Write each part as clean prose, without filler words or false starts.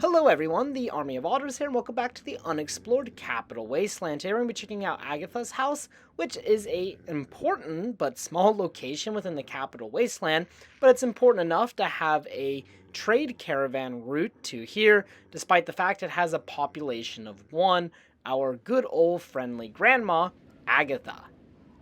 Hello everyone, the Army of Otters here, and welcome back to the Unexplored Capital Wasteland. Today we're going to be checking out Agatha's house, which is a important but small location within the Capital Wasteland, but it's important enough to have a trade caravan route to here, despite the fact it has a population of one, our good old friendly grandma, Agatha.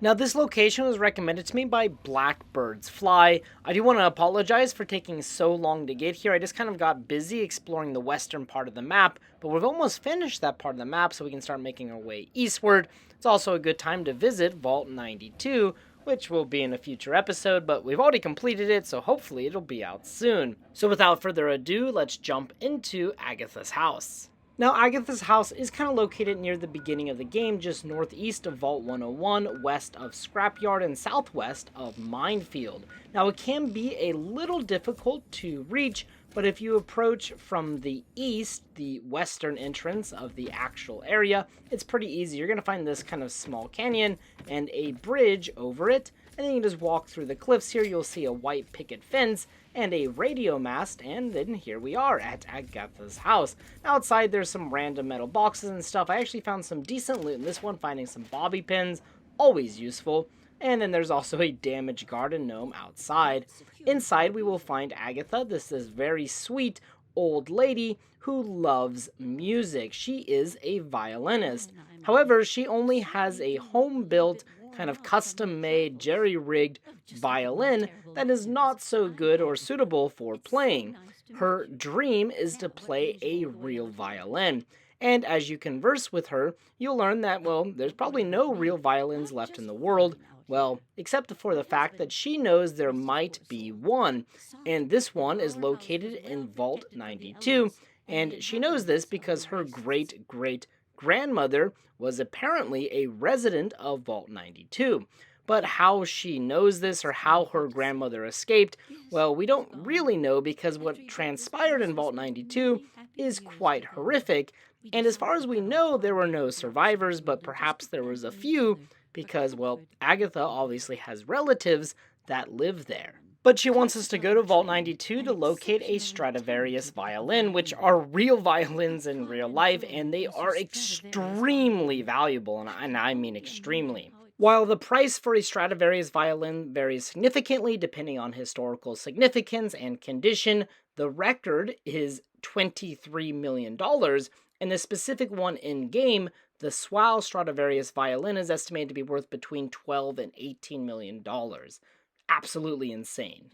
Now, this location was recommended to me by Blackbird's Fly. I do want to apologize for taking so long to get here. I just kind of got busy exploring the western part of the map, but we've almost finished that part of the map, so we can start making our way eastward. It's also a good time to visit Vault 92, which will be in a future episode, but we've already completed it, so hopefully it'll be out soon. So without further ado, let's jump into Agatha's house. Now, Agatha's house is kind of located near the beginning of the game, just northeast of Vault 101, west of Scrapyard, and southwest of Minefield. Now, it can be a little difficult to reach, but if you approach from the east, the western entrance of the actual area, it's pretty easy. You're going to find this kind of small canyon and a bridge over it, and then you just walk through the cliffs here. You'll see a white picket fence and a radio mast, and then here we are at Agatha's house. Outside, there's some random metal boxes and stuff. I actually found some decent loot in this one, finding some bobby pins, always useful. And then there's also a damaged garden gnome outside. Inside, we will find Agatha. This is very sweet old lady who loves music. She is a violinist. However, she only has a home-built, kind of custom-made, jerry-rigged violin that is not so good or suitable for playing. Her dream is to play a real violin. And as you converse with her, you'll learn that, well, there's probably no real violins left in the world. Well, except for the fact that she knows there might be one. And this one is located in Vault 92. And she knows this because her great-great-grandmother was apparently a resident of Vault 92. But how she knows this or how her grandmother escaped, well, we don't really know because what transpired in Vault 92 is quite horrific. And as far as we know, there were no survivors, but perhaps there was a few because, well, Agatha obviously has relatives that live there. But she wants us to go to Vault 92 to locate a Stradivarius violin, which are real violins in real life, and they are extremely valuable, and I mean extremely. While the price for a Stradivarius violin varies significantly depending on historical significance and condition, the record is $23 million, and the specific one in-game, the Swal Stradivarius violin, is estimated to be worth between $12 and $18 million. Absolutely insane.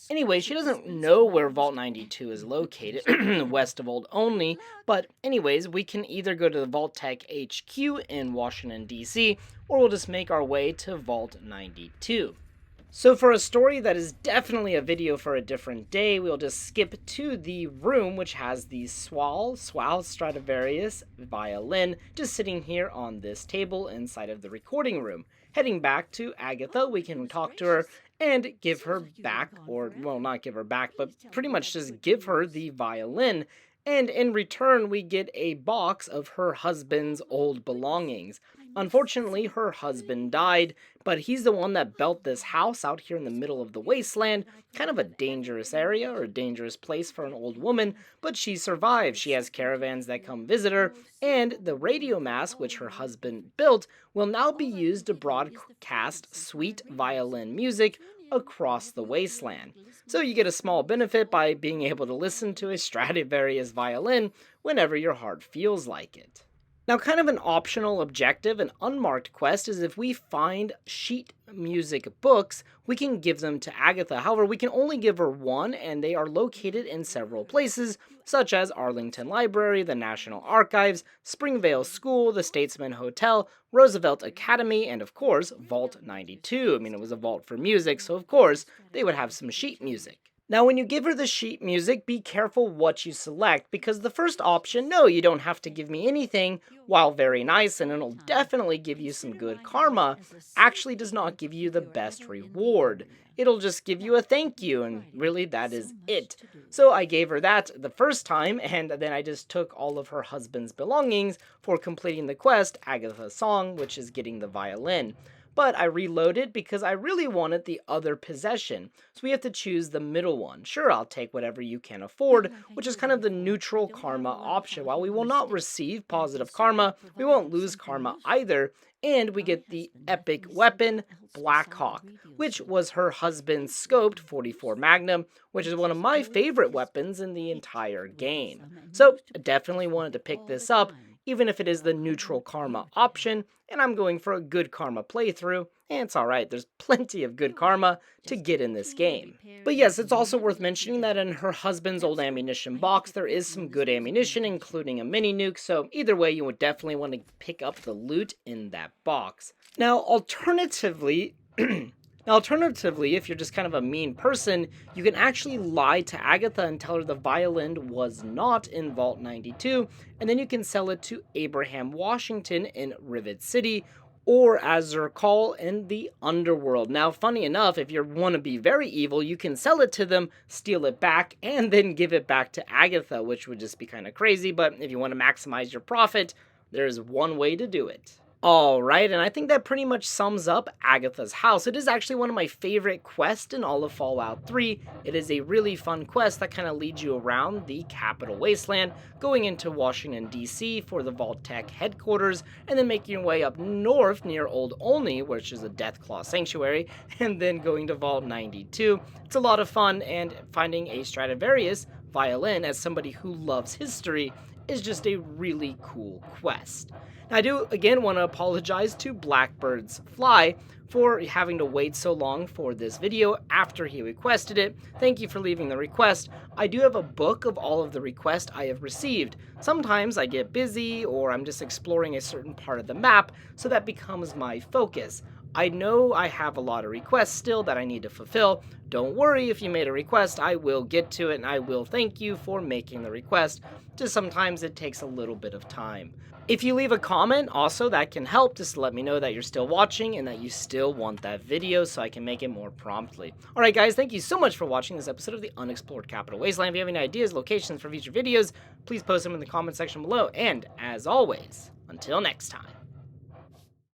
Anyway, she doesn't know where Vault 92 is located, west of Old Only, but anyways, we can either go to the Vault Tech HQ in Washington, D.C., or we'll just make our way to Vault 92. So for a story that is definitely a video for a different day, we'll just skip to the room which has the Swal Stradivarius violin just sitting here on this table inside of the recording room. Heading back to Agatha, we can talk to her and give her back, or, well, not give her back, but pretty much just give her the violin. And in return, we get a box of her husband's old belongings. Unfortunately, her husband died, but he's the one that built this house out here in the middle of the wasteland. Kind of a dangerous area, or a dangerous place for an old woman, but she survived. She has caravans that come visit her, and the radio mast, which her husband built, will now be used to broadcast sweet violin music across the wasteland. So you get a small benefit by being able to listen to a Stradivarius violin whenever your heart feels like it. Now, kind of an optional objective, an unmarked quest, is if we find sheet music books, we can give them to Agatha. However, we can only give her one, and they are located in several places, such as Arlington Library, the National Archives, Springvale School, the Statesman Hotel, Roosevelt Academy, and of course, Vault 92. I mean, it was a vault for music, so of course, they would have some sheet music. Now, when you give her the sheet music, be careful what you select, because the first option, no, you don't have to give me anything, while very nice and it'll definitely give you some good karma, actually does not give you the best reward. It'll just give you a thank you, and really that is it. So I gave her that the first time, and then I just took all of her husband's belongings for completing the quest, Agatha's Song, which is getting the violin. but I reloaded because I really wanted the other possession. So we have to choose the middle one. Sure, I'll take whatever you can afford, which is kind of the neutral karma option. While we will not receive positive karma, we won't lose karma either, and we get the epic weapon, Black Hawk, which was her husband's scoped 44 Magnum, which is one of my favorite weapons in the entire game. So I definitely wanted to pick this up, even if it is the neutral karma option, and I'm going for a good karma playthrough, and it's alright, there's plenty of good karma to get in this game. But yes, it's also worth mentioning that in her husband's old ammunition box, there is some good ammunition, including a mini nuke, so either way, you would definitely want to pick up the loot in that box. Now, alternatively, if you're just kind of a mean person, you can actually lie to Agatha and tell her the violin was not in Vault 92, and then you can sell it to Abraham Washington in Rivet City, or as they're called in the Underworld. Now, funny enough, if you want to be very evil, you can sell it to them, steal it back, and then give it back to Agatha, which would just be kind of crazy, but if you want to maximize your profit, there's one way to do it. Alright, and I think that pretty much sums up Agatha's house. It is actually one of my favorite quests in all of Fallout 3. It is a really fun quest that kind of leads you around the Capital Wasteland, going into Washington, D.C. for the Vault Tech headquarters, and then making your way up north near Old Olney, which is a Deathclaw sanctuary, and then going to Vault 92. It's a lot of fun, and finding a Stradivarius violin as somebody who loves history is just a really cool quest. Now, I do again want to apologize to Blackbird's Fly for having to wait so long for this video after he requested it. Thank you for leaving the request. I do have a book of all of the requests I have received. Sometimes I get busy or I'm just exploring a certain part of the map, so that becomes my focus. I know I have a lot of requests still that I need to fulfill. Don't worry if you made a request, I will get to it and I will thank you for making the request. Just sometimes it takes a little bit of time. If you leave a comment, also, that can help just to let me know that you're still watching and that you still want that video so I can make it more promptly. Alright guys, thank you so much for watching this episode of the Unexplored Capital Wasteland. If you have any ideas, locations for future videos, please post them in the comment section below. And as always, until next time.